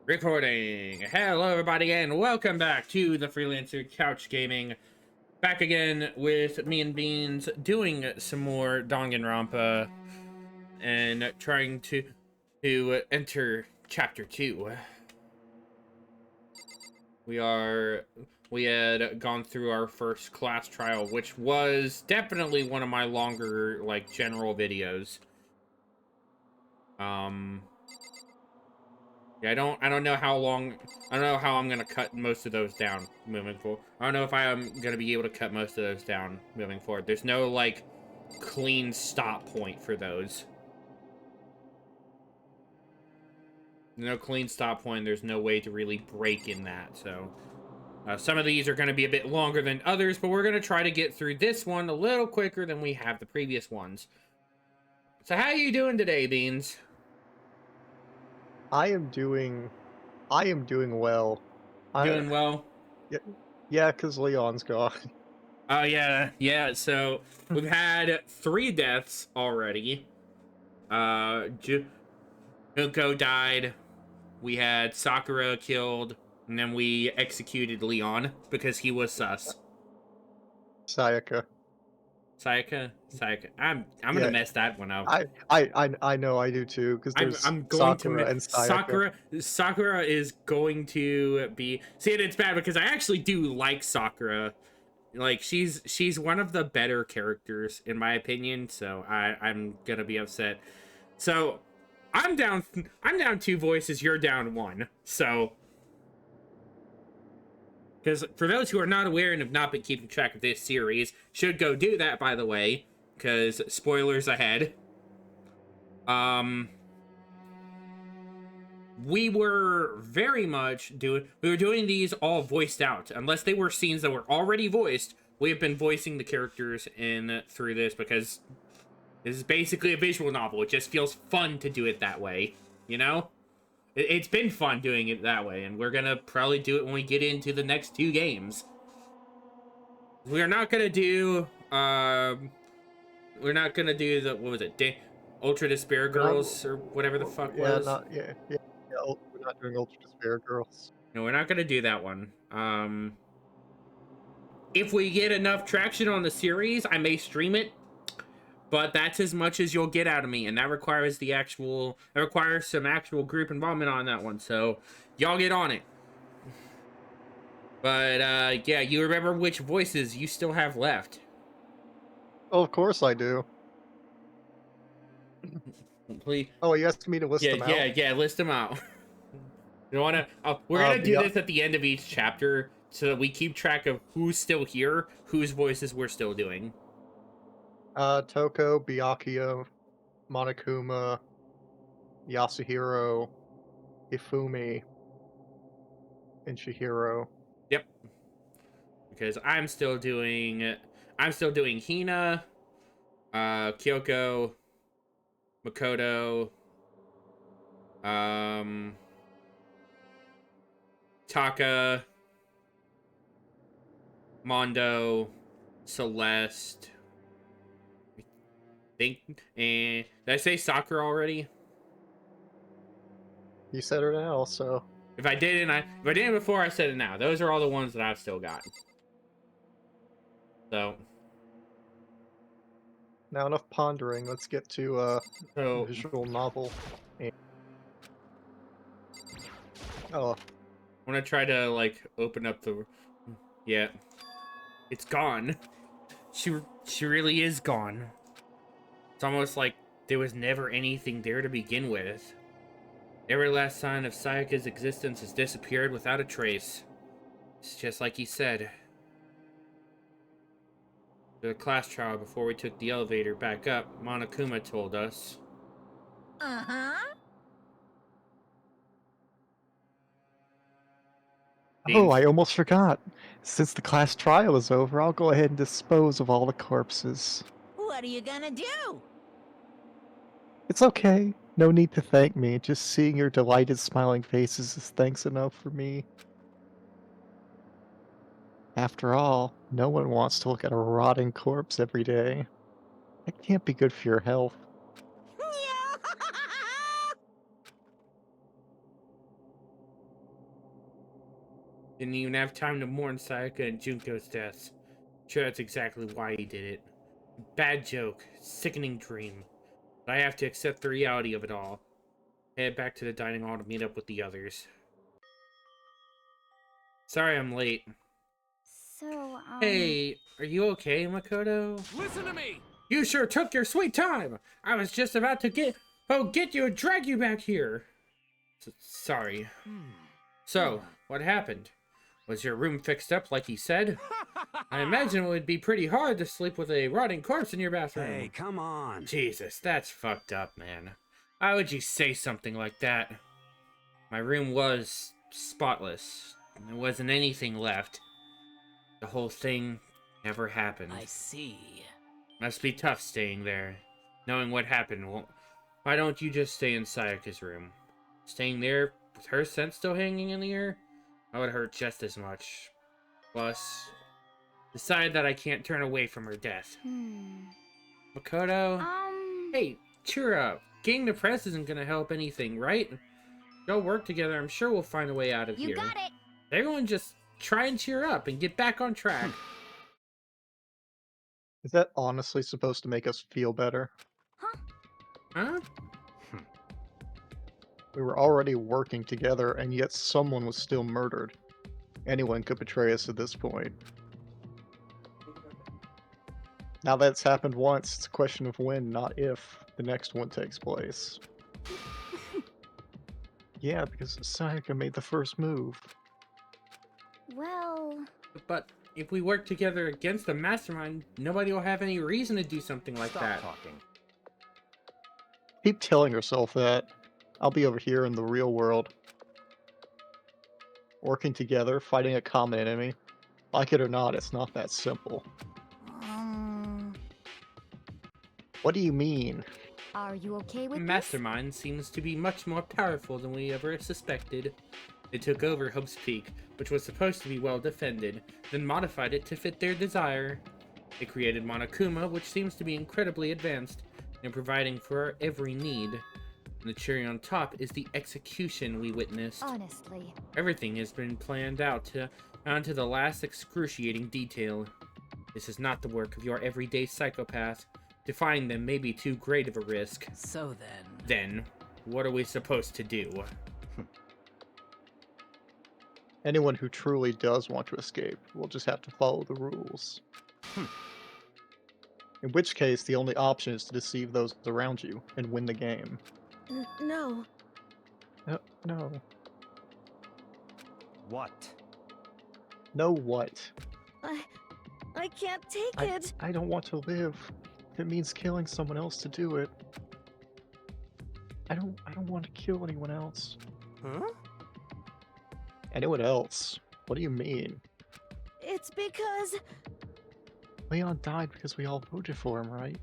Recording. Hello, everybody, and welcome back to the Freelancer Couch Gaming. Back again with me and Beans, doing some more Danganronpa and trying to enter Chapter 2. We had gone through our first class trial, which was definitely one of my longer, like, general videos. Yeah, I don't know how long, I don't know how I'm gonna cut most of those down moving forward. I don't know if I am gonna be able to cut most of those down moving forward. There's no, like, clean stop point for those. No clean stop point, there's no way to really break in that, so. Some of these are gonna be a bit longer than others, but we're gonna try to get through this one a little quicker than we have the previous ones. So how are you doing today, Beans? I am doing well. I Doing well? yeah, yeah, because Leon's gone. Oh, yeah, so we've had 3 deaths already. Junko died. We had Sakura killed, and then we executed Leon because he was sus. Sayaka. Sayaka. I'm gonna Yeah, mess that one up. I know I do too, because there's I'm going to Sakura and Sayaka. Sakura is going to be. See, and it's bad because I actually do like Sakura. Like she's one of the better characters in my opinion. So I'm gonna be upset. So I'm down. I'm down 2 voices. You're down 1. So, because for those who are not aware and have not been keeping track of this series, should go do that. By the way, because spoilers ahead. Um, we were very much doing. We were doing these all voiced out, unless they were scenes that were already voiced. We have been voicing the characters in through this because this is basically a visual novel. It just feels fun to do it that way, you know? It's been fun doing it that way, and we're gonna probably do it when we get into the next 2 games. We are not gonna do, we're not gonna do the, what was it, Ultra Despair We're not, Girls, or whatever the fuck yeah, was. not yeah, yeah, yeah. We're not doing Ultra Despair Girls. No, we're not gonna do that one. If we get enough traction on the series, I may stream it, but that's as much as you'll get out of me, and that requires some actual group involvement on that one, so y'all get on it. But yeah, you remember which voices you still have left. Oh, of course I do. Please. Oh, you asked me to list Yeah, them out. list them out. You wanna we're Uh, gonna do Bia this at the end of each chapter so that we keep track of who's still here, whose voices we're still doing. Toko, Byakuya, Monokuma, Yasuhiro, Ifumi, and Chihiro. Yep. Because I'm still doing Hina, Kyoko, Makoto, um Taka, Mondo, Celeste. I think, and did I say Sakura already? You said her now, so If I didn't before, I said it now. Those are all the ones that I've still got. So, now enough pondering. Let's get to so visual novel. And, oh, I'm gonna try to like open up the. Yeah, it's gone. She really is gone. It's almost like there was never anything there to begin with. Every last sign of Sayaka's existence has disappeared without a trace. It's just like he said. The class trial before we took the elevator back up, Monokuma told us. Uh-huh. oh, Beans. I almost forgot. Since the class trial is over, I'll go ahead and dispose of all the corpses. What are you gonna do? It's okay. No need to thank me. Just seeing your delighted smiling faces is thanks enough for me. After all, no one wants to look at a rotting corpse every day. That can't be good for your health. Didn't even have time to mourn Sayaka and Junko's deaths. Sure, that's exactly why he did it. Bad joke, sickening dream. But I have to accept the reality of it all. Head back to the dining hall to meet up with the others. Sorry I'm late. So, Hey, are you okay, Makoto? Listen to me! You sure took your sweet time! I was just about to get you and drag you back here! Sorry. So, what happened? Was your room fixed up like he said? I imagine it would be pretty hard to sleep with a rotting corpse in your bathroom. Hey, come on. Jesus, that's fucked up, man. Why would you say something like that? My room was spotless. There wasn't anything left. The whole thing never happened. I see. Must be tough staying there. Knowing what happened, well, why don't you just stay in Sayaka's room? Staying there with her scent still hanging in the air? That would hurt just as much. Plus, decide that I can't turn away from her death. Makoto? Hey, cheer up. Getting depressed isn't gonna help anything, right? Go work together, I'm sure we'll find a way out of here. You got it. Everyone just try and cheer up and get back on track. Is that honestly supposed to make us feel better? Huh? We were already working together, and yet someone was still murdered. Anyone could betray us at this point. Now that it's happened once, it's a question of when, not if, the next one takes place. Yeah, because Sayaka made the first move. well, But if we work together against the mastermind, nobody will have any reason to do something like Stop that. talking. Keep telling yourself that. I'll be over here in the real world. Working together, fighting a common enemy. Like it or not, it's not that simple. What do you mean? are you okay The with this? mastermind seems to be much more powerful than we ever suspected. They took over Hope's Peak, which was supposed to be well defended, then modified it to fit their desire. They created Monokuma, which seems to be incredibly advanced in providing for our every need. And the cherry on top is the execution we witnessed. Honestly, Everything has been planned out down to the last excruciating detail. This is not the work of your everyday psychopath. Defying them may be too great of a risk. So then. Then, what are we supposed to do? Anyone who truly does want to escape will just have to follow the rules. In which case, the only option is to deceive those around you and win the game. no. No. What? No what? I can't take it. I don't want to live. If it means killing someone else to do it. I don't want to kill anyone else. Huh? Anyone else? What do you mean? It's because Leon died because we all voted for him, right?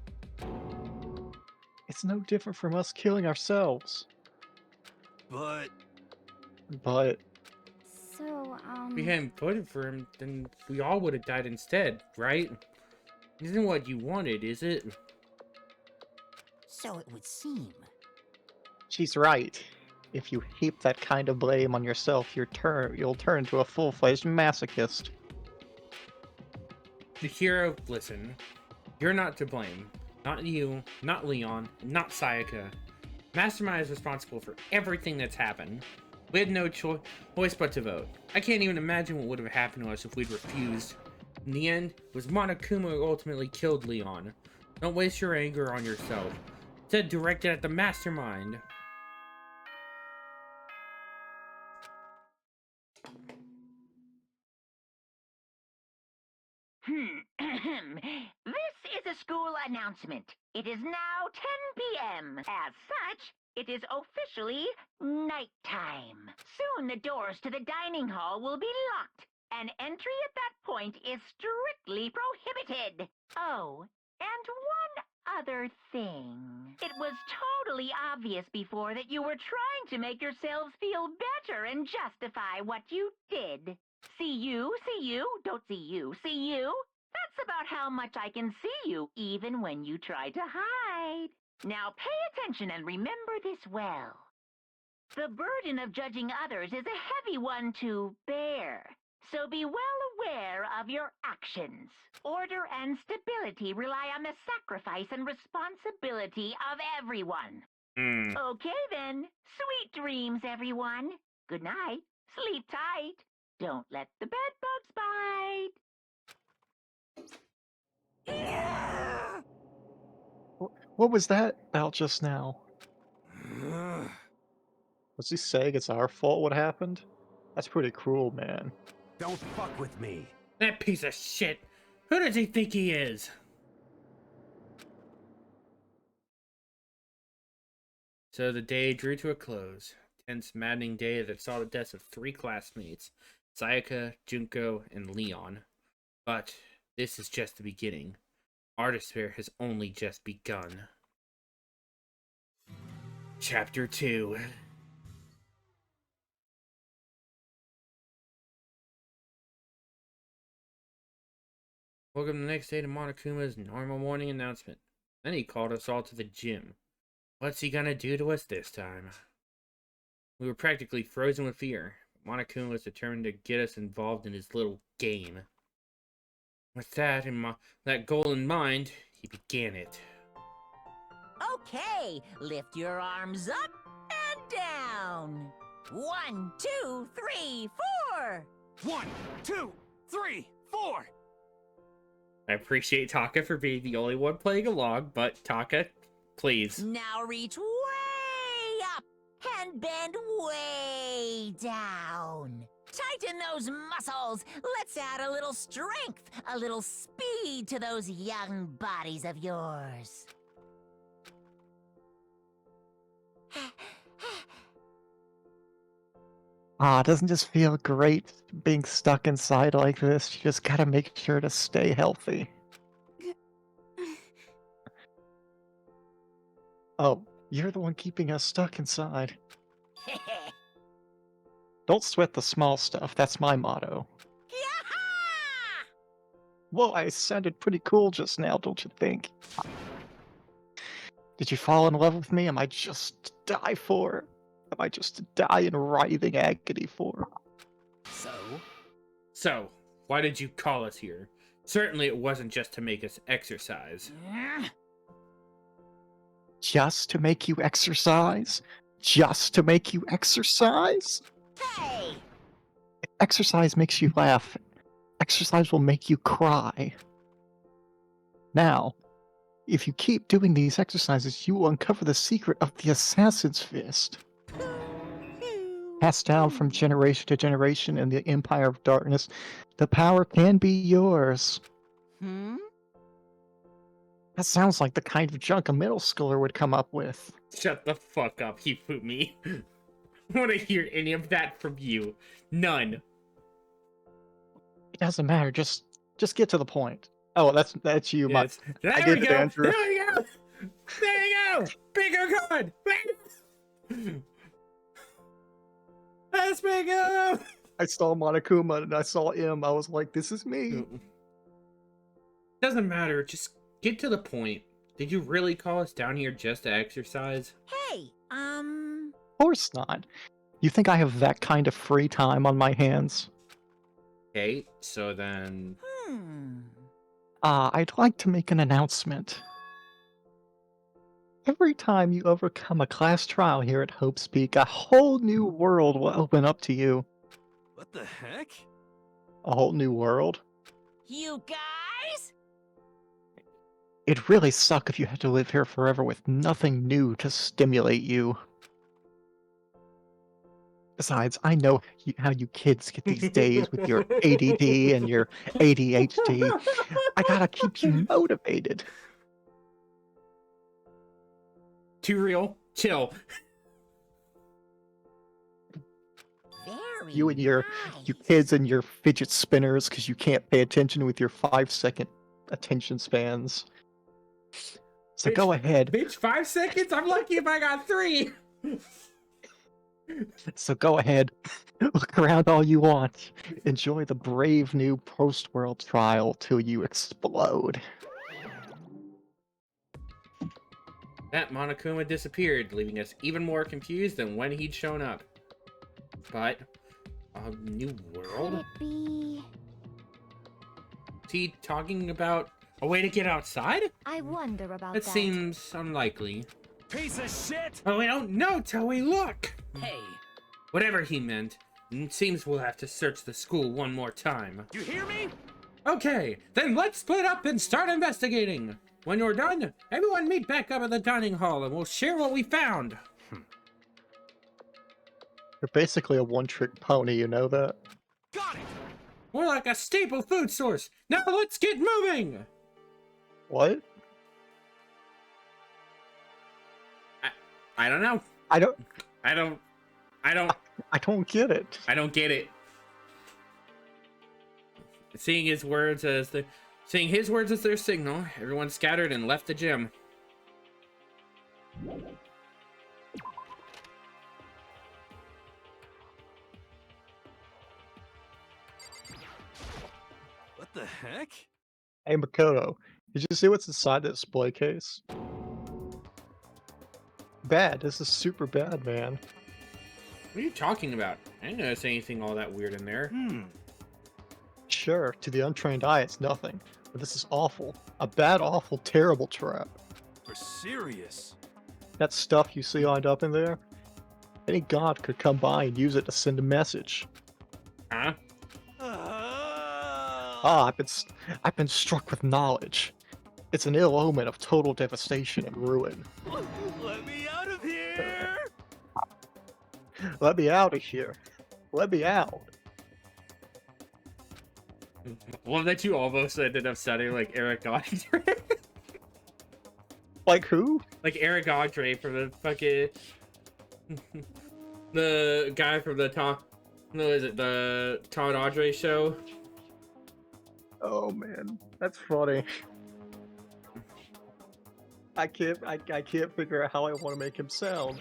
It's no different from us killing ourselves. But But so, If we hadn't voted for him, then we all would have died instead, right? Isn't what you wanted, is it? So it would seem. she's right. If you heap that kind of blame on yourself, you'll turn into a full-fledged masochist. The hero, listen. You're not to blame. Not you, not Leon, not Sayaka. Mastermind is responsible for everything that's happened. We had no choice but to vote. I can't even imagine what would have happened to us if we'd refused. In the end, it was Monokuma who ultimately killed Leon. Don't waste your anger on yourself. Instead, direct it at the mastermind. This is a school announcement. It is now 10 p.m. As such, it is officially nighttime. Soon the doors to the dining hall will be locked, and entry at that point is strictly prohibited. Oh, and one other thing. It was totally obvious before that you were trying to make yourselves feel better and justify what you did. See you, don't see you, see you. That's about how much I can see you, even when you try to hide. Now pay attention and remember this well. The burden of judging others is a heavy one to bear. So be well aware of your actions. Order and stability rely on the sacrifice and responsibility of everyone. Hmm. Okay then. Sweet dreams, everyone. Good night. Sleep tight. Don't let the bed bugs bite. What was that about just now? Was he saying it's our fault what happened? That's pretty cruel, man. Don't fuck with me. That piece of shit. Who does he think he is? So the day drew to a close. Tense, maddening day that saw the deaths of 3 classmates, Sayaka, Junko, and Leon. But this is just the beginning. Our despair has only just begun. Chapter 2. Welcome the next day to Monokuma's normal morning announcement. Then he called us all to the gym. What's he gonna do to us this time? We were practically frozen with fear. Monokuma was determined to get us involved in his little game. With that goal in mind, he began it. Okay, lift your arms up and down. 1, 2, 3, 4. 1, 2, 3, 4. I appreciate Taka for being the only one playing along, but Taka, please. Now reach way up and bend way down. Tighten those muscles. Let's add a little strength, a little speed to those young bodies of yours. Doesn't this feel great being stuck inside like this? You just gotta make sure to stay healthy. Oh, you're the one keeping us stuck inside. Don't sweat the small stuff, that's my motto. Whoa, I sounded pretty cool just now, don't you think? Did you fall in love with me? Am I just to die for? Am I just to die in writhing agony for? So, why did you call us here? Certainly it wasn't just to make us exercise. Just to make you exercise? Just to make you exercise? Hey! If exercise makes you laugh, exercise will make you cry. Now, if you keep doing these exercises, you will uncover the secret of the Assassin's Fist. Passed down from generation to generation in the Empire of Darkness, the power can be yours. That sounds like the kind of junk a middle schooler would come up with. Shut the fuck up, Hifumi. I want to hear any of that from you. None. It doesn't matter, just get to the point. Oh, that's you, Yes. There I we get it, go. Andrew. There we go. There you go. Bigger gun. Let's make up. I saw Monokuma and I saw M. I was like, this is me. Doesn't matter. Just get to the point. Did you really call us down here just to exercise? Hey, Of course not. You think I have that kind of free time on my hands? Okay, so then... I'd like to make an announcement. Every time you overcome a class trial here at Hope's Peak, a whole new world will open up to you. What the heck? A whole new world? you guys? It'd really suck if you had to live here forever with nothing new to stimulate you. Besides, I know how you kids get these days with your ADD and your ADHD. I gotta keep you motivated. Too real. Chill. Very You and you nice. kids and your fidget spinners because you can't pay attention with your 5-second attention spans. So Bitch, go ahead. Bitch, 5 seconds? I'm lucky if I got 3. So go ahead. Look around all you want. Enjoy the brave new post-world trial till you explode. That Monokuma disappeared, leaving us even more confused than when he'd shown up. But a new world? Could it be? Is he talking about a way to get outside? I wonder about That that. seems unlikely. Piece of shit! Oh, we don't know till we look! Hey, Whatever he meant, it seems we'll have to search the school one more time. you hear me? Okay, then let's split up and start investigating. When you're done, everyone meet back up at the dining hall and we'll share what we found. You're basically a one-trick pony, you know that? Got it! More like a staple food source. Now let's get moving! What? I don't know. I don't get it. I don't get it. Seeing his words as their signal, everyone scattered and left the gym. What the heck? Hey Makoto, did you see what's inside that display case? Bad. This is super bad, man. What are you talking about? I didn't notice anything all that weird in there. Sure, to the untrained eye, it's nothing. But this is awful. A bad, awful, terrible trap. For serious? That stuff you see lined up in there? Any god could come by and use it to send a message. Huh? I've been struck with knowledge. It's an ill omen of total devastation and ruin. Let me out of here! Let me out of here. Let me out. Well, that you almost ended up sounding like Eric Andre. Like who? Like Eric Andre from the fucking... the guy from the the Todd Andre show. Oh man, that's funny. I can't figure out how I want to make him sound.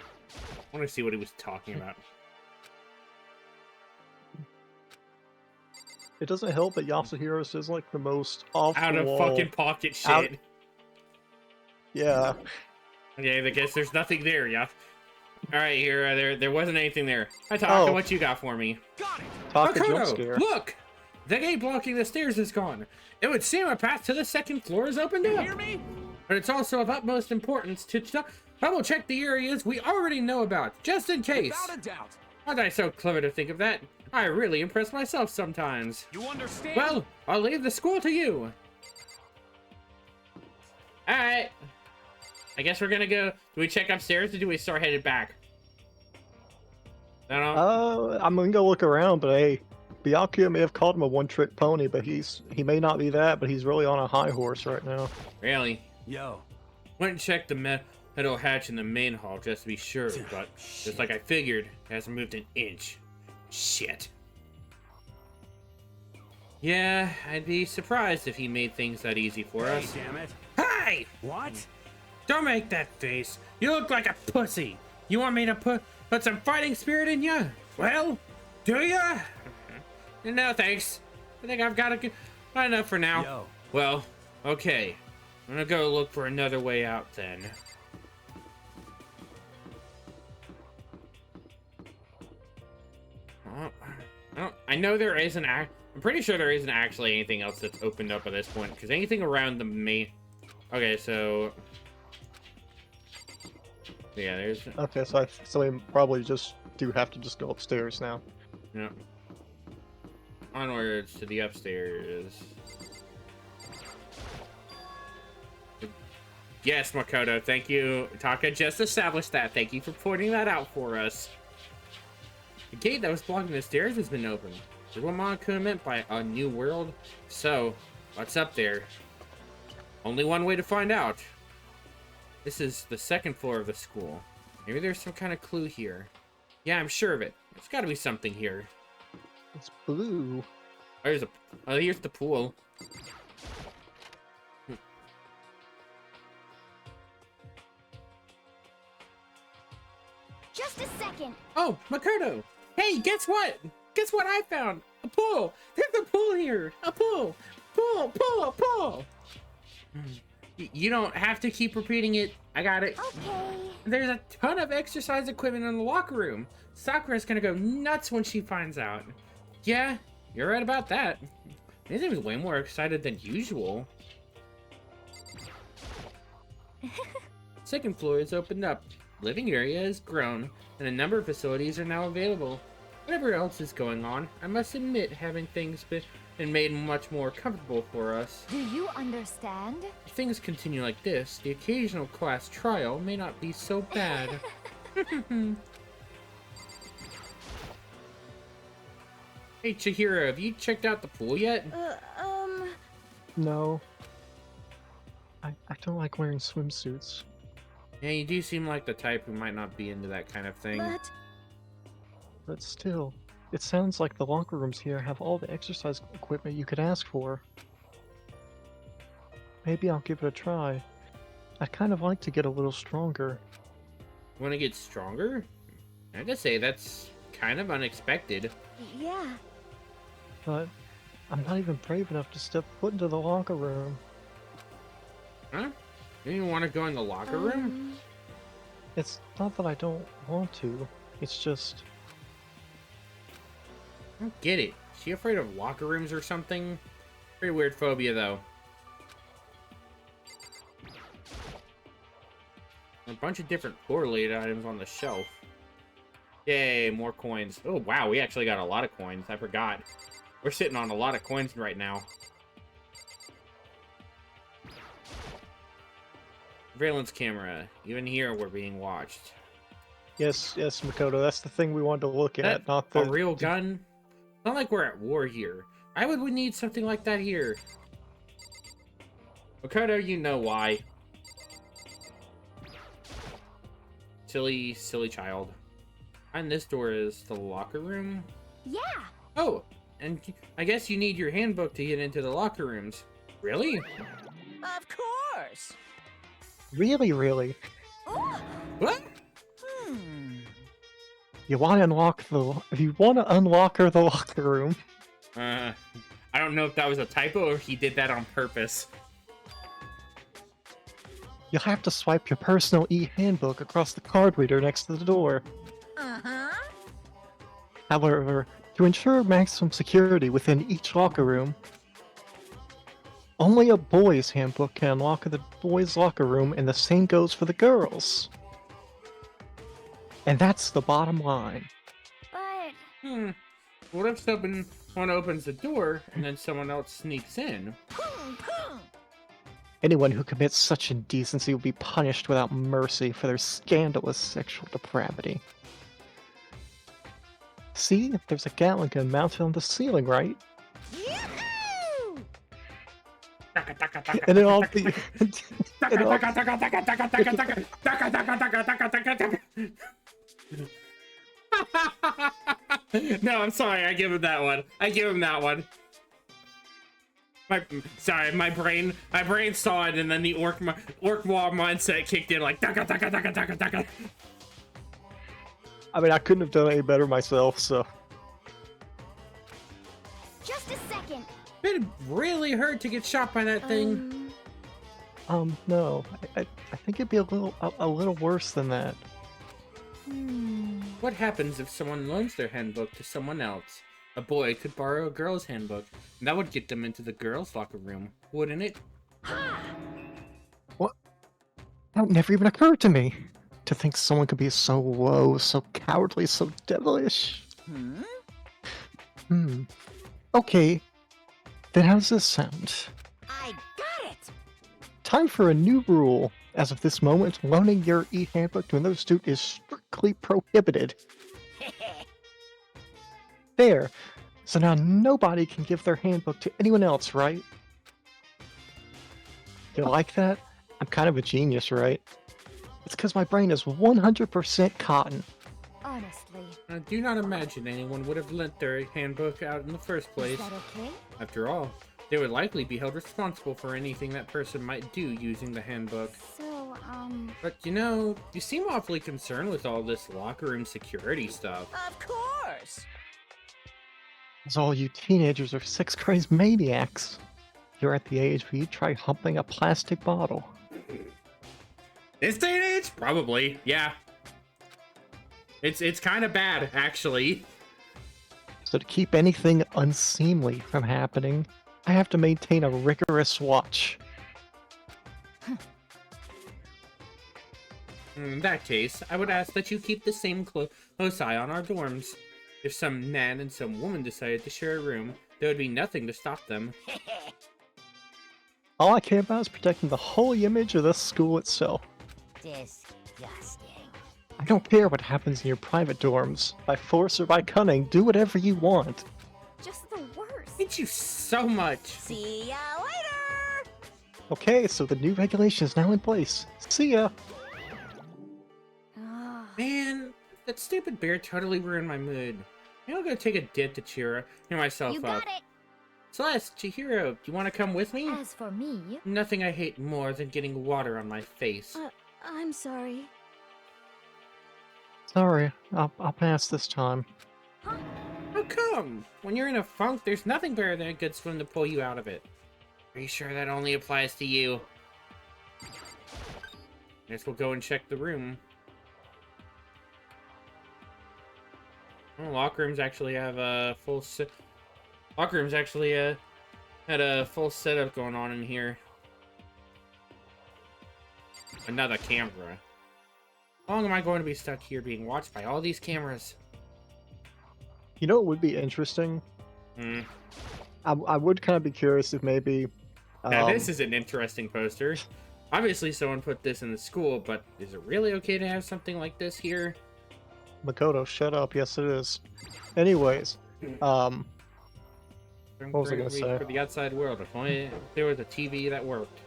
I want to see what he was talking about. It doesn't help that Yasuhiro says like the most awful. Out of fucking pocket shit. Yeah. Okay, I guess there's nothing there, yeah. Alright, here, there wasn't anything there. Hi, Taka, what you got for me? Got it! Taka jump Makoto, scare. look! The gate blocking the stairs is gone. It would seem a path to the second floor is opened You up. hear me? But it's also of utmost importance to double check the areas we already know about, just in case. Without a doubt. Aren't I so clever to think of that? I really impress myself sometimes. You understand? Well, I'll leave the school to you. Alright. I guess we're gonna go. Do we check upstairs or do we start headed back? I don't know. I'm gonna go look around, but hey, Byakuya may have called him a one-trick pony, but he may not be that, but he's really on a high horse right now. Really? Yo. Went and checked the metal hatch in the main hall just to be sure, but just like I figured, it hasn't moved an inch. Shit. Yeah, I'd be surprised if he made things that easy for Hey, us. damn it. Hey! What? Don't make that face. You look like a pussy. You want me to put some fighting spirit in you? Well, do ya? No, thanks. I think I've got enough for now. Yo. Well, okay. I'm gonna go look for another way out then. I know there isn't. I'm pretty sure there isn't actually anything else that's opened up at this point, because anything around the main. Okay, so yeah, there's. Okay, so we probably just do have to just go upstairs now. Yeah. Onwards to the upstairs. Yes, Makoto, thank you. Taka just established that. Thank you for pointing that out for us. The gate that was blocking the stairs has been opened. Is what Monokuma meant by a new world? So, what's up there? Only one way to find out. This is the second floor of the school. Maybe there's some kind of clue here. Yeah, I'm sure of it. There's got to be something here. It's blue. Here's the pool. Just a second. Oh, Makoto! Hey, guess what? Guess what I found? A pool! There's a pool here! A pool! Pool! Pool! Pool! You don't have to keep repeating it. I got it. Okay. There's a ton of exercise equipment in the locker room. Sakura's gonna go nuts when she finds out. Yeah, you're right about that. He seems way more excited than usual. Second floor is opened up. Living area has grown, and a number of facilities are now available. Whatever else is going on, I must admit having things been made much more comfortable for us. Do you understand? If things continue like this, the occasional class trial may not be so bad. Hey Chihiro, have you checked out the pool yet? No. I don't like wearing swimsuits. Yeah, you do seem like the type who might not be into that kind of thing. But still, it sounds like the locker rooms here have all the exercise equipment you could ask for. Maybe I'll give it a try. I'd kind of like to get a little stronger. Want to get stronger? I gotta say, that's kind of unexpected. Yeah. But I'm not even brave enough to step foot into the locker room. Huh? You didn't want to go in the locker room? It's not that I don't want to, it's just... I don't get it. Is she afraid of locker rooms or something? Pretty weird phobia, though. A bunch of different poor-related items on the shelf. Yay, more coins. Oh, wow, we actually got a lot of coins. I forgot. We're sitting on a lot of coins right now. Surveillance camera. Even here, we're being watched. Yes, Makoto, that's the thing we wanted to look at, not the... A real gun? It's not like we're at war here. Why would we need something like that here? Makoto, you know why. Silly child. Behind this door is the locker room. Yeah. Oh, and I guess you need your handbook to get into the locker rooms. Really? Of course. Really? What? You want to unlock the... If you want to unlock the locker room... I don't know if that was a typo or if he did that on purpose. You'll have to swipe your personal e-handbook across the card reader next to the door. However, to ensure maximum security within each locker room, only a boys' handbook can unlock the boys' locker room, and the same goes for the girls. And that's the bottom line. But... What if someone opens the door and then someone else sneaks in? Anyone who commits such indecency will be punished without mercy for their scandalous sexual depravity. See? There's a Gatling gun mounted on the ceiling, right? And it all the... No, I'm sorry. I give him that one. My brain saw it, and then the orc wall mindset kicked in, like taka taka taka taka taka. I mean, I couldn't have done any better myself, so... Just a second. It really hurt to get shot by that thing. No. I think it'd be a little worse than that. What happens if someone loans their handbook to someone else? A boy could borrow a girl's handbook, and that would get them into the girls' locker room, wouldn't it? What? That never even occurred to me. To think someone could be so low, so cowardly, so devilish. Okay. Then how does this sound? I got it. Time for a new rule. As of this moment, loaning your e-handbook to another student is strictly prohibited. There. So now nobody can give their handbook to anyone else, right? You like that? I'm kind of a genius, right? It's because my brain is 100% cotton. Honestly. I do not imagine anyone would have lent their handbook out in the first place. Is that okay? After all, they would likely be held responsible for anything that person might do using the handbook. So, But you seem awfully concerned with all this locker room security stuff. Of course. As all you teenagers are sex-crazed maniacs. You're at the age where you try humping a plastic bottle. This day and age? Probably, yeah. It's kind of bad, actually. So to keep anything unseemly from happening, I have to maintain a rigorous watch. In that case, I would ask that you keep the same close eye on our dorms. If some man and some woman decided to share a room, there would be nothing to stop them. All I care about is protecting the holy image of the school itself. Disgusting. I don't care what happens in your private dorms. By force or by cunning, do whatever you want. Just the worst. Hate you so much. See ya later! Okay, so the new regulation is now in place. See ya! Ah, Man, that stupid bear totally ruined my mood. Maybe I'll go take a dip to cheer myself you up. got it. Celeste, Chihiro, do you want to come with me? As for me, Nothing I hate more than getting water on my face. I'm sorry. Sorry, I'll pass this time. How come? When you're in a funk, there's nothing better than a good swim to pull you out of it. Are you sure that only applies to you? Guess we'll go and check the room. Well, locker rooms actually have a full set. Locker rooms actually had a full setup going on in here. Another camera. How long am I going to be stuck here being watched by all these cameras? You know what would be interesting? Hmm. I would kind of be curious if maybe... Now this is an interesting poster. Obviously someone put this in the school, but is it really okay to have something like this here? Makoto, shut up. Yes, it is. Anyways, What was I gonna say? For the outside world, if only there was a TV that worked.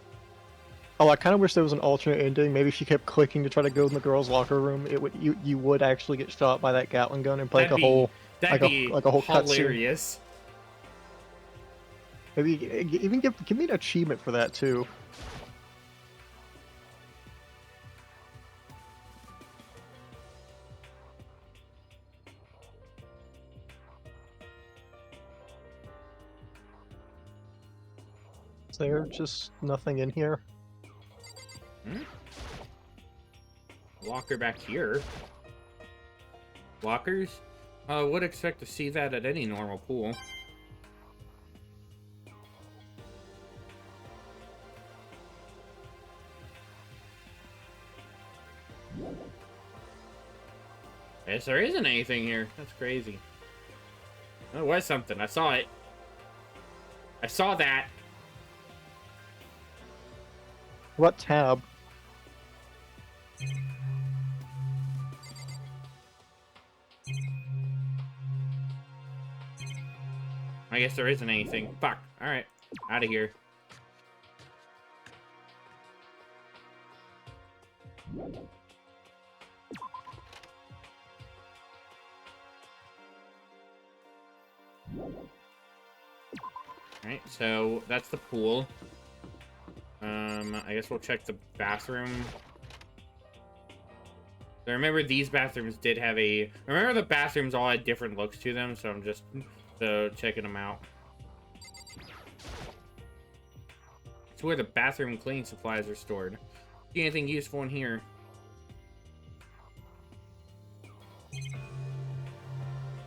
oh, I kind of wish there was an alternate ending. Maybe if you kept clicking to try to go in the girls' locker room, it would you would actually get shot by that Gatling gun and play like a whole like a whole cutscene. hilarious. Maybe even give me an achievement for that too. Is there just nothing in here? Hmm? Locker back here. Lockers? I would expect to see that at any normal pool. Guess there isn't anything here. That's crazy. There was something. I saw it. I saw that. What tab? I guess there isn't anything. Fuck. Alright. Out of here. Alright, so that's the pool. I guess we'll check the bathroom. I remember these bathrooms did have a... I remember the bathrooms all had different looks to them, so I'm just checking them out. It's where the bathroom cleaning supplies are stored. See anything useful in here?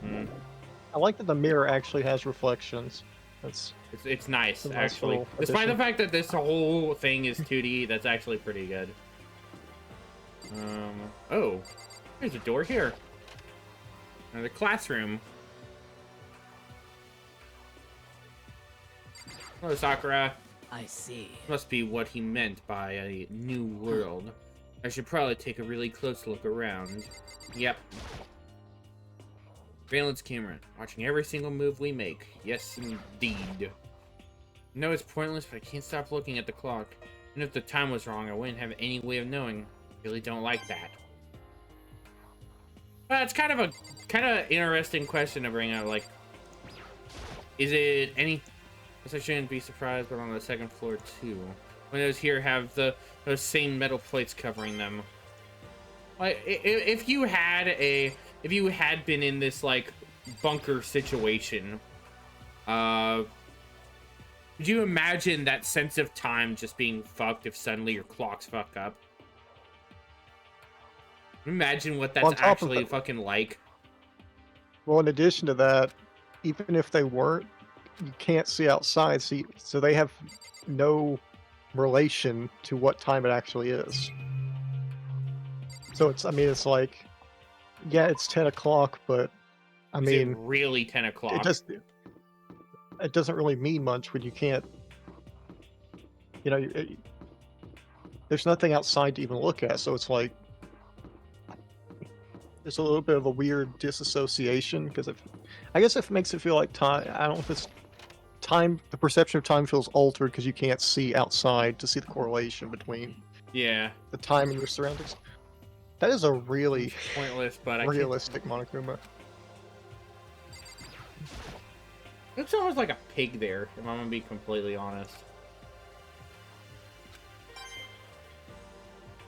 Hmm. I like that the mirror actually has reflections. It's nice, a nice actually. little Despite the addition. fact that this whole thing is 2D, that's actually pretty good. Oh, there's a door here. Another classroom. Hello, Sakura. I see. Must be what he meant by a new world. I should probably take a really close look around. Yep. Surveillance camera, watching every single move we make. Yes, indeed. I know it's pointless, but I can't stop looking at the clock. And if the time was wrong, I wouldn't have any way of knowing. I really don't like that. Well, it's kind of interesting question to bring up. Like, is it any? I guess I shouldn't be surprised, but on the second floor too. Windows here have those same metal plates covering them. Like, if you had been in this like bunker situation, would you imagine that sense of time just being fucked if suddenly your clocks fuck up? Imagine what that's On top of actually it- fucking like. Well, in addition to that, even if they weren't, you can't see outside, so they have no relation to what time it actually is. So it's, I mean, it's like, yeah, it's 10 o'clock, but I Is it mean, really 10 it o'clock? just it doesn't really mean much when you can't, you know, there's nothing outside to even look at. So it's like there's a little bit of a weird disassociation because I guess it makes it feel like time. I don't know if it's time. The perception of time feels altered because you can't see outside to see the correlation between Yeah. the time and your surroundings. That is a really Pointless, but I can't. realistic Monokuma. Looks almost like a pig there, if I'm gonna be completely honest.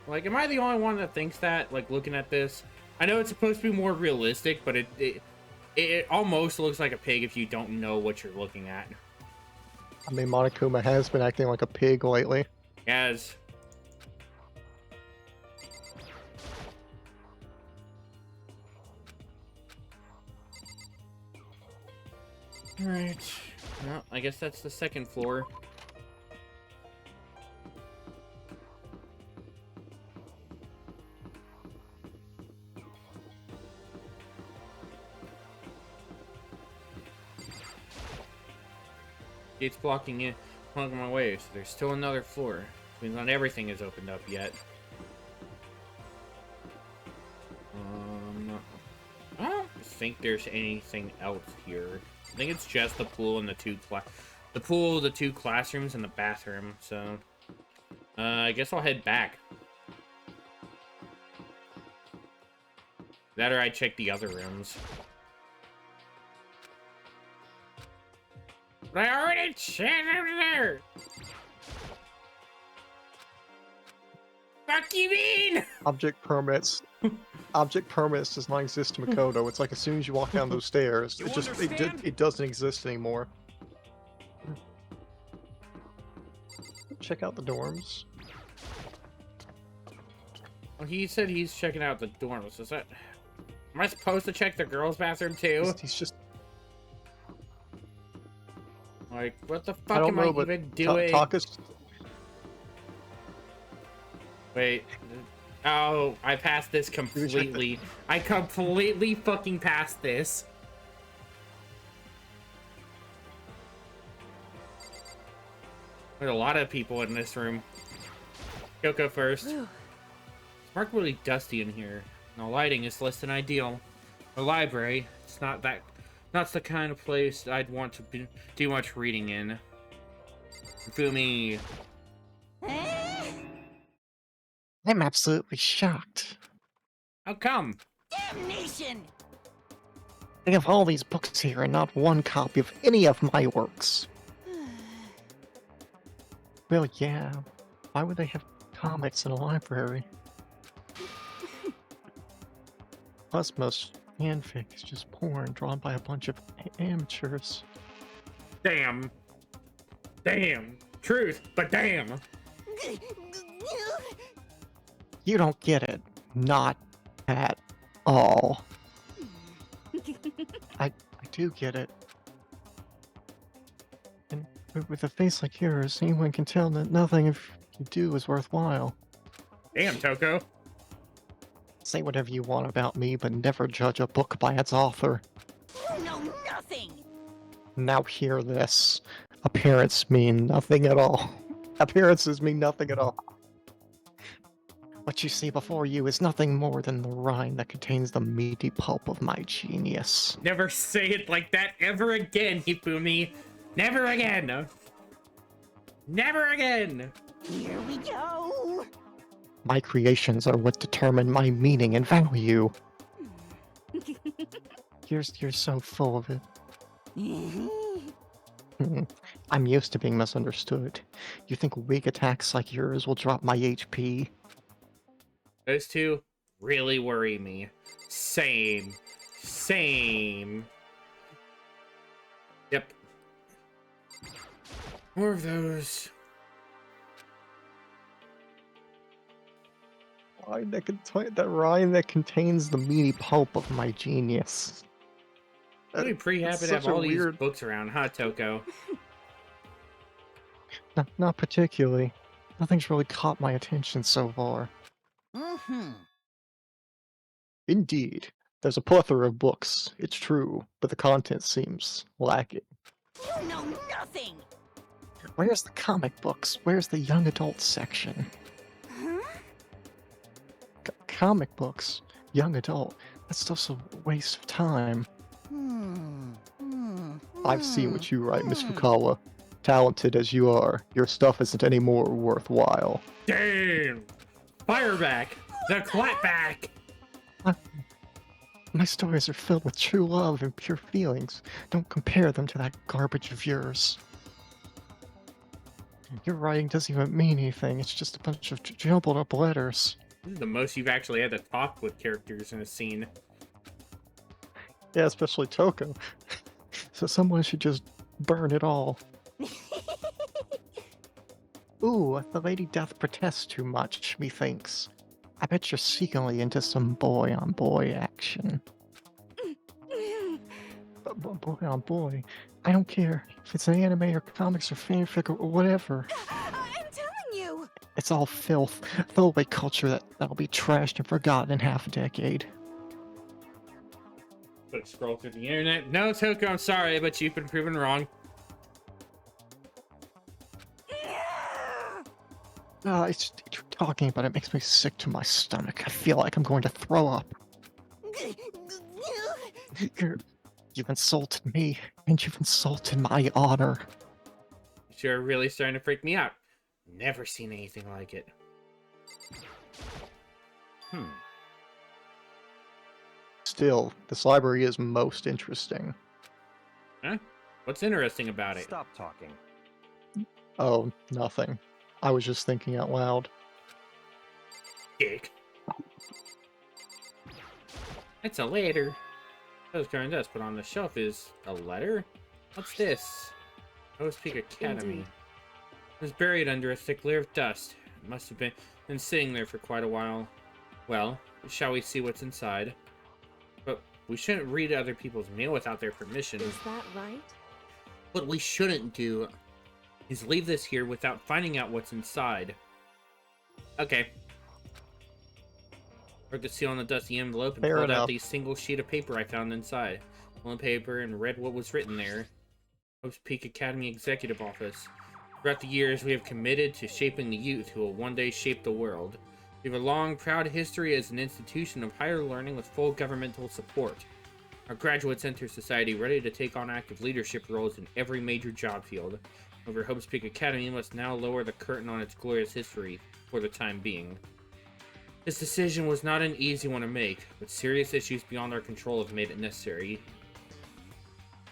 Like, am I the only one that thinks that? Like, looking at this, I know it's supposed to be more realistic, but it almost looks like a pig if you don't know what you're looking at. I mean, Monokuma has been acting like a pig lately. As Alright. Well, I guess that's the second floor. Gate's blocking it, blocking my way, so there's still another floor. Means not everything is opened up yet. I don't think there's anything else here. I think it's just the pool and the two classrooms and the bathroom. So, I guess I'll head back. That or I check the other rooms. But I already checked over there. Fuck you mean? Object permits. Object permits does not exist in Makoto. It's like as soon as you walk down those stairs, You it just understand? it doesn't exist anymore. Check out the dorms. Well, he said he's checking out the dorms. Is that? Am I supposed to check the girls' bathroom too? He's just. Like, what the I fuck don't am know, I but even doing? Taka's. Wait. Oh, I passed this completely. I completely fucking passed this. There's a lot of people in this room. Kyoko first. It's remarkably dusty in here. No lighting is less than ideal. A library, it's not the kind of place I'd want to do much reading in. Fumi. I'm absolutely shocked. How come? Damnation! They have all these books here and not one copy of any of my works. Well, yeah. Why would they have comics in a library? Plus, most fanfic is just porn drawn by a bunch of amateurs. Damn. Damn. Truth, but damn. You don't get it. Not at all. I do get it. And with a face like yours, anyone can tell that nothing if you do is worthwhile. Damn, Toko. Say whatever you want about me, but never judge a book by its author. You know nothing! Now hear this. Appearance mean nothing at all. Appearances mean nothing at all. What you see before you is nothing more than the rind that contains the meaty pulp of my genius. Never say it like that ever again, Hifumi. Never again. Never again. Here we go! My creations are what determine my meaning and value. You're so full of it. I'm used to being misunderstood. You think weak attacks like yours will drop my HP? Those two really worry me. Same. Same. Yep. More of those. That rind that contains the meaty pulp of my genius. Really pretty It's happy to have such a all these weird- books around, huh, Toko? Not particularly. Nothing's really caught my attention so far. Mm-hmm. Indeed, there's a plethora of books, it's true, but the content seems lacking. You know nothing! Where's the comic books? Where's the young adult section? Huh? Comic books? Young adult? That's just a waste of time. I've seen what you write, Miss Fukawa. Talented as you are, your stuff isn't any more worthwhile. Damn! Fireback! The clapback! My stories are filled with true love and pure feelings. Don't compare them to that garbage of yours. Your writing doesn't even mean anything, it's just a bunch of jumbled up letters. This is the most you've actually had to talk with characters in a scene. Yeah, especially Toko. So someone should just burn it all. Ooh, the Lady Death protests too much, methinks. I bet you're secretly into some boy-on-boy action. Boy on boy. I don't care if it's an anime or comics or fanfic or whatever. I'm telling you! It's all filth, throwaway culture that'll be trashed and forgotten in half a decade. But scroll through the internet. No, Toko, I'm sorry, but you've been proven wrong. It's talking about it makes me sick to my stomach. I feel like I'm going to throw up. You've insulted me, and you've insulted my honor. You're really starting to freak me out. Never seen anything like it. Still, this library is most interesting. Huh? What's interesting about it? Stop talking. Oh, nothing. I was just thinking out loud. Dick. It's a letter. Those current dust put on the shelf is a letter? What's this? Rose Peak Academy. Indeed. It was buried under a thick layer of dust. It must have been sitting there for quite a while. Well, shall we see what's inside? But we shouldn't read other people's mail without their permission. Is that right? What we shouldn't do is leave this here without finding out what's inside. Okay. Broke the seal on the dusty envelope and Fair pulled out enough. the single sheet of paper I found inside. On the paper and read what was written there. Hope's Peak Academy Executive Office. Throughout the years, we have committed to shaping the youth who will one day shape the world. We have a long, proud history as an institution of higher learning with full governmental support. Our graduates enter society ready to take on active leadership roles in every major job field. However, Hope's Peak Academy must now lower the curtain on its glorious history for the time being. This decision was not an easy one to make, but serious issues beyond our control have made it necessary.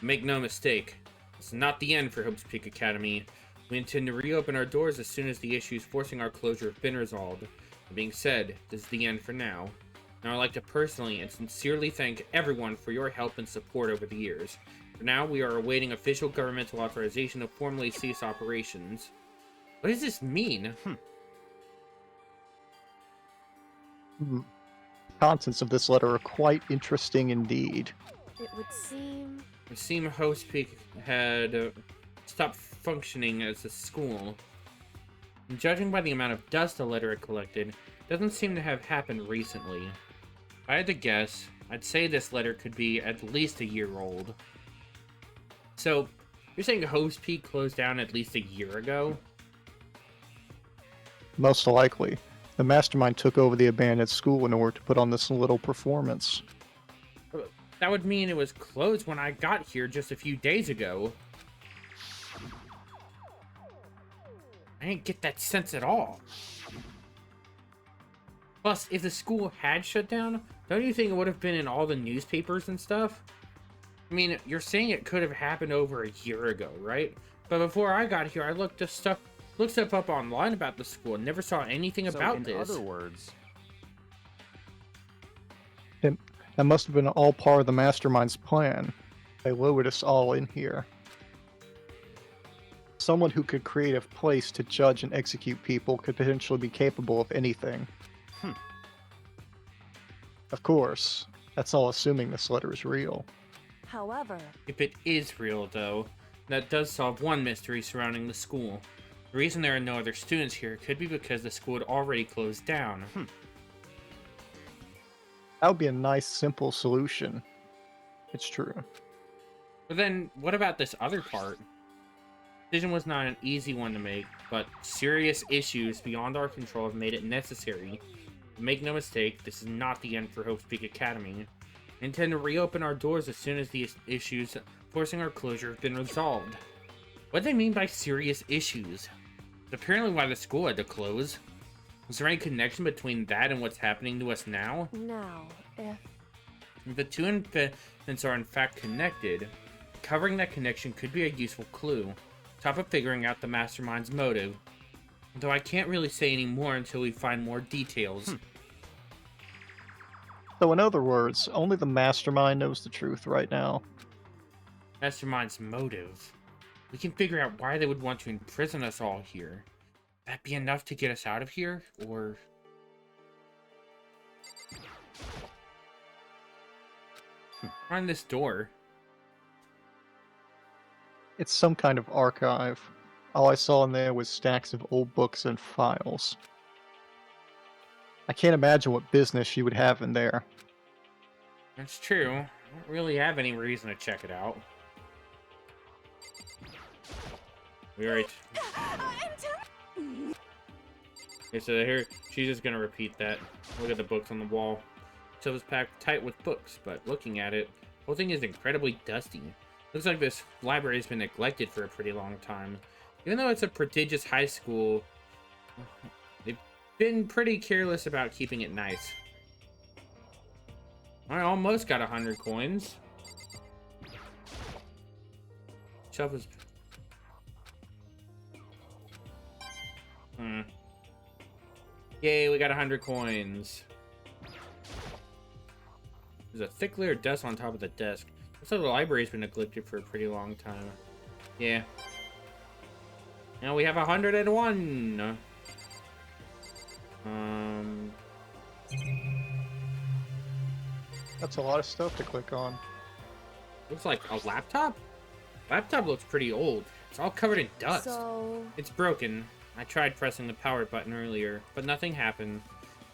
Make no mistake, this is not the end for Hope's Peak Academy. We intend to reopen our doors as soon as the issues forcing our closure have been resolved. That being said, this is the end for now. Now I'd like to personally and sincerely thank everyone for your help and support over the years. For now, we are awaiting official governmental authorization to formally cease operations. What does this mean? Contents of this letter are quite interesting indeed. It would seem... It seemed Host Peak had stopped functioning as a school. And judging by the amount of dust the letter had collected, it doesn't seem to have happened recently. If I had to guess, I'd say this letter could be at least a year old. So, you're saying Host Peak closed down at least a year ago? Most likely. The mastermind took over the abandoned school in order to put on this little performance. That would mean it was closed when I got here just a few days ago. I didn't get that sense at all. Plus, if the school had shut down, don't you think it would have been in all the newspapers and stuff? I mean, you're saying it could have happened over a year ago, right? But before I got here, I looked stuff up online about the school and never saw anything about this. In other words, That must have been all part of the mastermind's plan. They lured us all in here. Someone who could create a place to judge and execute people could potentially be capable of anything. Of course, that's all assuming this letter is real. However, If it is real, though, that does solve one mystery surrounding the school. The reason there are no other students here could be because the school had already closed down. That would be a nice, simple solution. It's true. But then, what about this other part? Decision was not an easy one to make, but serious issues beyond our control have made it necessary. Make no mistake, this is not the end for Hope's Peak Academy. We intend to reopen our doors as soon as the issues forcing our closure have been resolved. What do they mean by serious issues? It's apparently why the school had to close. Is there any connection between that and what's happening to us now? now, if If the two events are in fact connected, covering that connection could be a useful clue, top of figuring out the mastermind's motive. Though I can't really say any more until we find more details. So in other words, only the mastermind knows the truth right now. Mastermind's motive. We can figure out why they would want to imprison us all here. That be enough to get us out of here, or... Find this door. It's some kind of archive. All I saw in there was stacks of old books and files. I can't imagine what business she would have in there. That's true. I don't really have any reason to check it out. We already... Okay, so here, she's just gonna repeat that. Look at the books on the wall. So it's packed tight with books, but looking at it, the whole thing is incredibly dusty. Looks like this library has been neglected for a pretty long time. Even though it's a prestigious high school, they've been pretty careless about keeping it nice. I almost got 100 coins. Shelf is... Yay, we got 100 coins. There's a thick layer of dust on top of the desk. Looks like the library's been neglected for a pretty long time. Yeah. Now we have 101. That's a lot of stuff to click on. Looks like a laptop? Laptop looks pretty old. It's all covered in dust. so It's broken. I tried pressing the power button earlier, but nothing happened.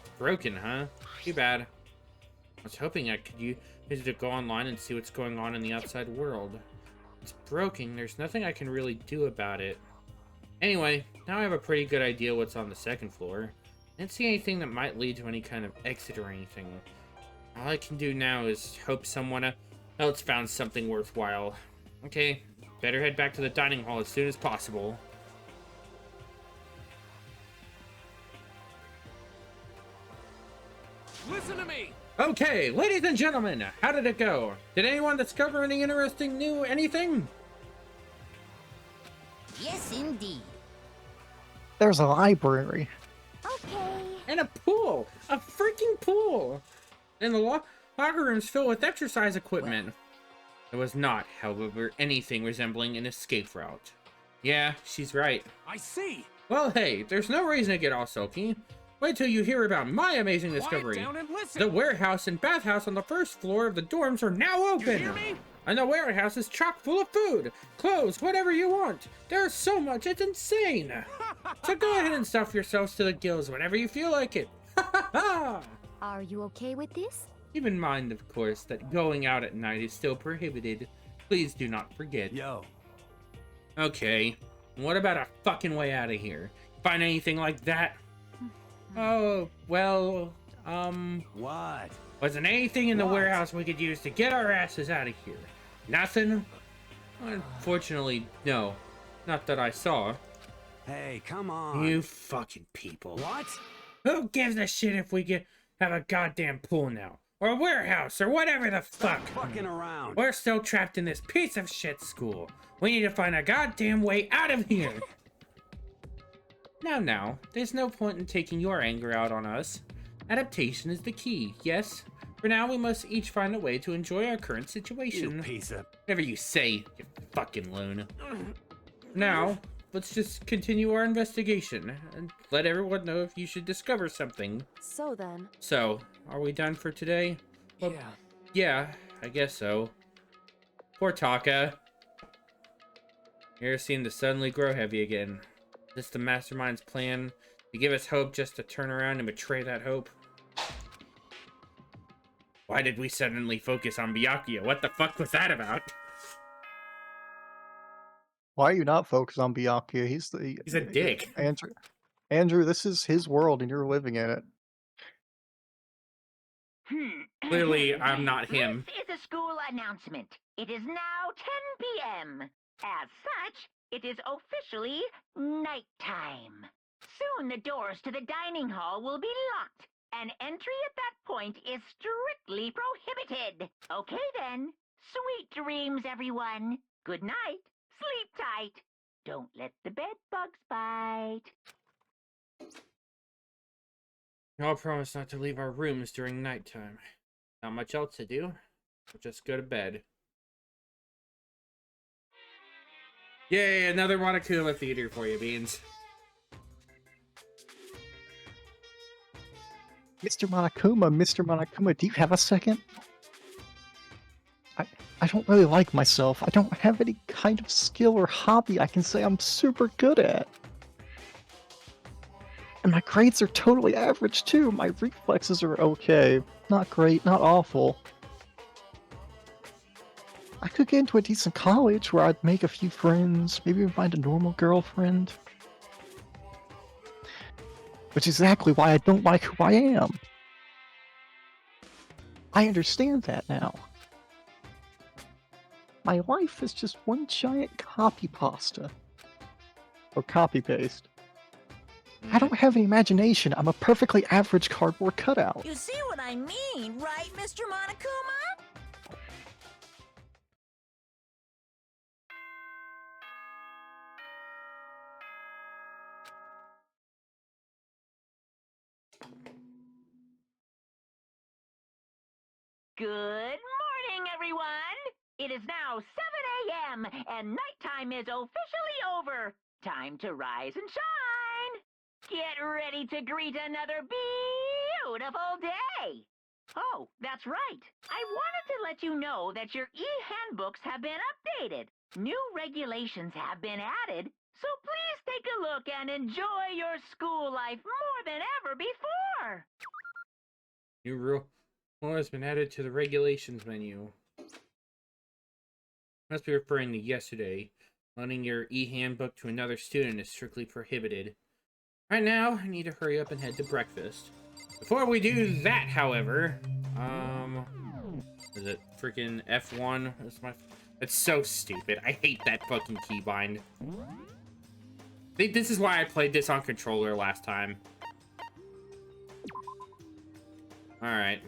It's broken, huh? Too bad. I was hoping I could use it to go online and see what's going on in the outside world. It's broken. There's nothing I can really do about it. Anyway, now I have a pretty good idea what's on the second floor. I didn't see anything that might lead to any kind of exit or anything. All I can do now is hope someone else found something worthwhile. Okay, better head back to the dining hall as soon as possible. Listen to me! Okay, ladies and gentlemen, how did it go? Did anyone discover any interesting new anything? Yes, indeed. There's a library. okay. And a pool! A freaking pool! And the locker room's filled with exercise equipment. There was not, however, anything resembling an escape route. Yeah, she's right. I see! Well, hey, there's no reason to get all sulky. Wait till you hear about my amazing discovery. Quiet down and listen! The warehouse and bathhouse on the first floor of the dorms are now You open! hear me? And the warehouse is chock full of food, clothes, whatever you want. There's so much, it's insane. So go ahead and stuff yourselves to the gills whenever you feel like it. Ha ha ha! Are you okay with this? Keep in mind, of course, that going out at night is still prohibited. Please do not forget. Yo, Okay, what about a fucking way out of here? Find anything like that? Oh, well, what? wasn't anything in the What? warehouse we could use to get our asses out of here? Nothing? Unfortunately, no. Not that I saw. Hey, come on. You fucking people. What? Who gives a shit if we have a goddamn pool now? Or a warehouse, or whatever the fuck? Fucking around. We're still trapped in this piece of shit school. We need to find a goddamn way out of here. Now, there's no point in taking your anger out on us. Adaptation is the key, yes? For now, we must each find a way to enjoy our current You situation. piece of... Whatever you say, you fucking loon. Now, let's just continue our investigation, and let everyone know if you should discover something. So then, So, are we done for today? Well, Yeah. yeah, I guess so. Poor Taka. Air seemed to suddenly grow heavy again. Is this the mastermind's plan to give us hope just to turn around and betray that hope? Why did we suddenly focus on Byakuya? What the fuck was that about? Why are you not focused on Byakuya? He's a dick. Andrew, this is his world and you're living in it. Clearly, I'm not him. This is a school announcement. It is now 10 p.m. As such, it is officially nighttime. Soon the doors to the dining hall will be locked, and entry at that point is strictly prohibited. Okay then. Sweet dreams, everyone. Good night. Sleep tight. Don't let the bed bugs bite. We all promise not to leave our rooms during nighttime. Not much else to do. We'll just go to bed. Yay, another Monokuma theater for you, Beans. Mr. Monokuma, do you have a second? I don't really like myself. I don't have any kind of skill or hobby I can say I'm super good at. And my grades are totally average too. My reflexes are okay. Not great, not awful. I could get into a decent college where I'd make a few friends, maybe find a normal girlfriend. Which is exactly why I don't like who I am. I understand that now. My life is just one giant copy pasta. Or copy paste. I don't have any imagination. I'm a perfectly average cardboard cutout. You see what I mean, right, Mr. Monokuma? Good morning, everyone! It is now 7 a.m., and nighttime is officially over. Time to rise and shine! Get ready to greet another beautiful day! Oh, that's right. I wanted to let you know that your e-handbooks have been updated. New regulations have been added, so please take a look and enjoy your school life more than ever before! New rule has been added to the regulations menu. Must be referring to yesterday. Loaning your e-handbook to another student is strictly prohibited. Right now, I need to hurry up and head to breakfast. Before we do that, however, is it freaking F1? It's so stupid. I hate that fucking keybind. This is why I played this on controller last time. Alright.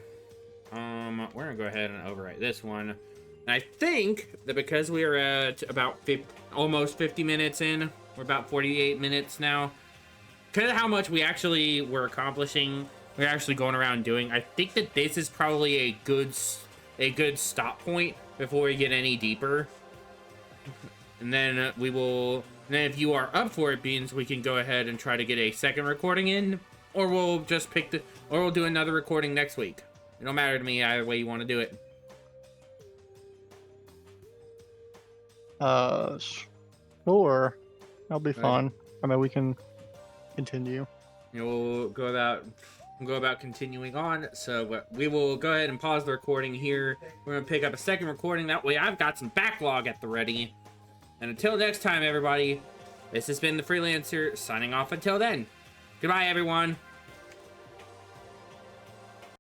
We're gonna go ahead and overwrite this one. And I think that because we are at about almost 50 minutes in, we're about 48 minutes now. Because of how much we actually were accomplishing, we're actually going around doing, I think that this is probably a good stop point before we get any deeper. And then if you are up for it, Beans, we can go ahead and try to get a second recording in, or we'll just or we'll do another recording next week. It don't matter to me either way you want to do it. Sure. That'll be fun. I mean, we can continue. We'll go about continuing on. So we will go ahead and pause the recording here. We're gonna pick up a second recording. That way I've got some backlog at the ready. And until next time, everybody, this has been the Freelancer signing off until then. Goodbye, everyone.